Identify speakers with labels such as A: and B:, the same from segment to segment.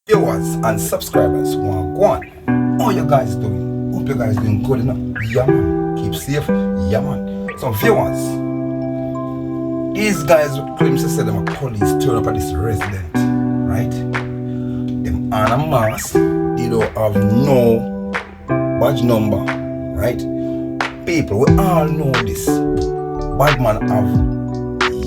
A: Viewers and subscribers, one. How you guys doing? Hope you guys doing good enough. Yeah man, keep safe. Yeah man. So viewers, these guys claim to say them a police turn up at this resident, right? Them on a mask, they don't have no badge number, right? People, we all know this. Bad man have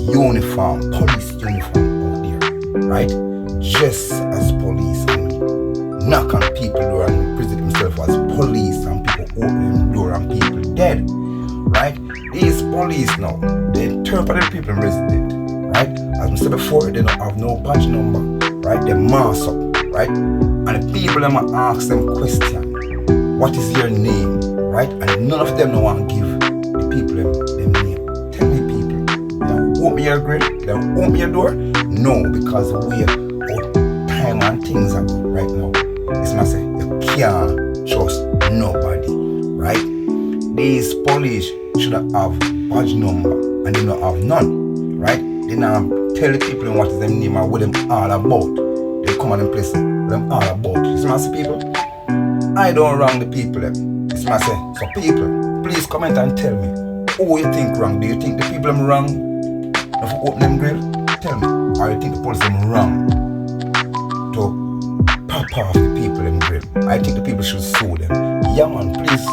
A: uniform, police uniform out there, right? Dress as police and knock on people door and present himself as police and people open them door and people dead, right? These police now, they turn up on the people in resident, right? As I said before, they don't have no badge number, right? They mask up, right? And the people them ask them question, what is your name, right? And none of them no want to give the people them name. Tell me people, they open your grill, they open your door? No, because we time and things are good right now. It's not say you can't trust nobody, right? These police should have badge number and they don't have none, right? They now tell the people what is their name and what them all about. They come on them places, what them all about. It's not say people, I don't wrong the people them. It's not say, so people, please comment and tell me who you think wrong. Do you think the people them wrong if you open them grill? Tell me. Or you think the police them wrong to pop off the people in grill? I think the people should sue them. Yeah man, please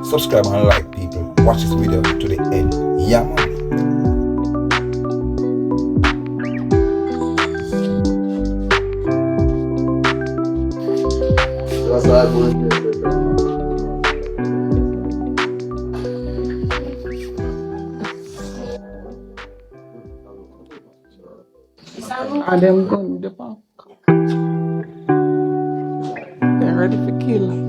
A: subscribe and like people. Watch this video to the end. Yeah man.
B: That's what I want to
C: And them gun the back. They're ready for kill.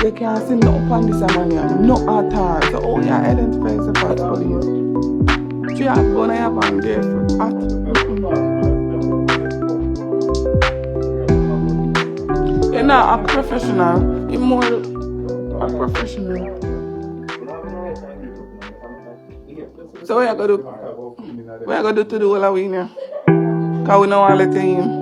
C: You can't see no up on this man, no at all. So how you identify the bad police? So you have to go and have on there for at. You're not a professional, you're more a professional. So what you gonna do? What you gonna do to the whole of we now? Because we know all the time.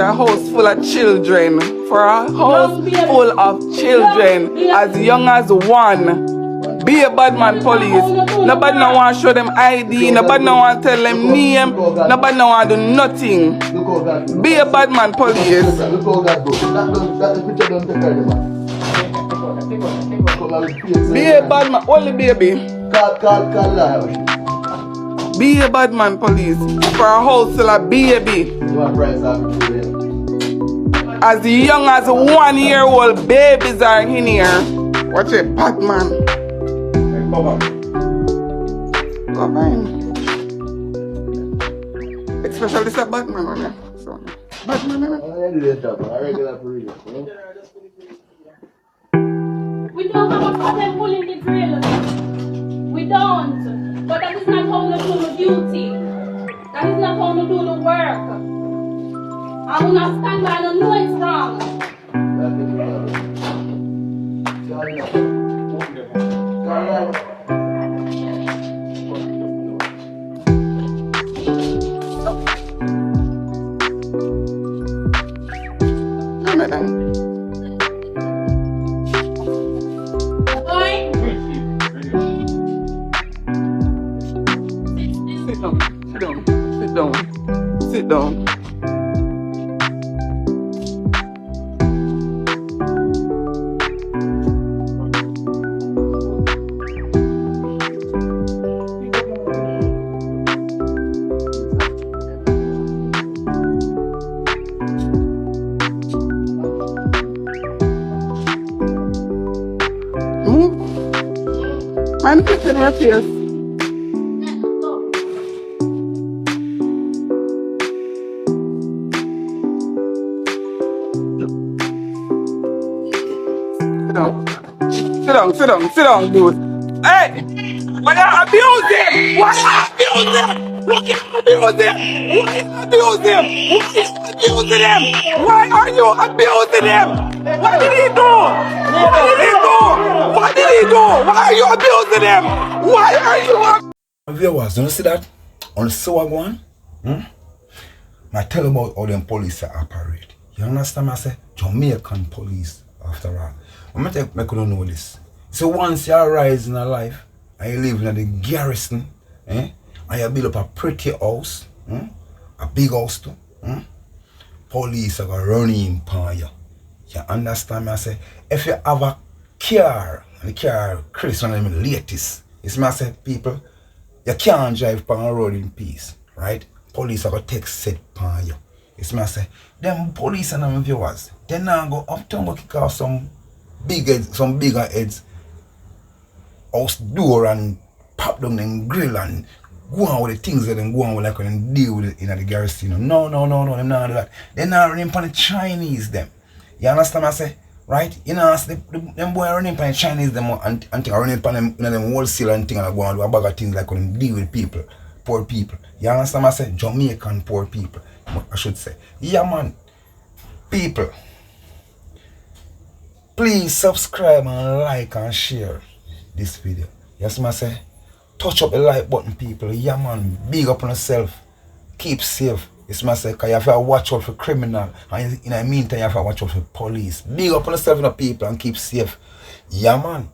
C: a house full of children. For a house full of children as young as one. Be a bad man police. Nobody no want to show them ID. Nobody no want to tell them name. Nobody no want to do nothing. Be a bad man police. Be a bad man. Only baby. Be a bad man police. For a house full of baby. As young as 1 year old babies are in here. Watch it, bad man. Go fine. Especially this a bad man on there. So, bad man on
B: We don't have a problem pulling the drill. We don't. But that is not how we do the duty. That is not how we do the work. I will not stand by and know it's wrong.
C: Sit down. Man, sit in your face. Sit down, dude. Hey! Why you abuse him? Why you abuse him? Why you abuse him? Why are you abusing him? What did he do? What did he do? Why are you abusing him? Why are you
A: Viewers, don't you see that? On the sewer one? I tell about how them police operate. You understand me? I say Jamaican police after all. I'm going to make you know this. So once you rise in a life and you live in the garrison, and you build up a pretty house, a big house too, police are going to run in upon you. You understand me? I say, if you have a car, and the car, Chris, one of them latest, it's me I say, people, you can't drive upon a road in peace, right? Police are going to take set upon you. It's me I say, them police and them viewers, they now go uptown go kick off some bigger heads house door and pop down and grill and go on with the things that them go on with like and deal with it in the garrison. No, them not do that. They not running upon the Chinese them. You understand what I say? Right? You know, them boy running upon the Chinese them and running upon them, you know, them wholesale and thing and go on do a bag of things like when deal with people, poor people. You understand what I say? Jamaican poor people, I should say. Yeah man. People, please subscribe and like and share this video. Yes, I say, touch up the like button, people. Yeah, man, big up on yourself. Keep safe. Yes, I say, because you have to watch out for criminal. And in the meantime, you have to watch out for police. Big up on yourself, you know, people, and keep safe. Yeah, man.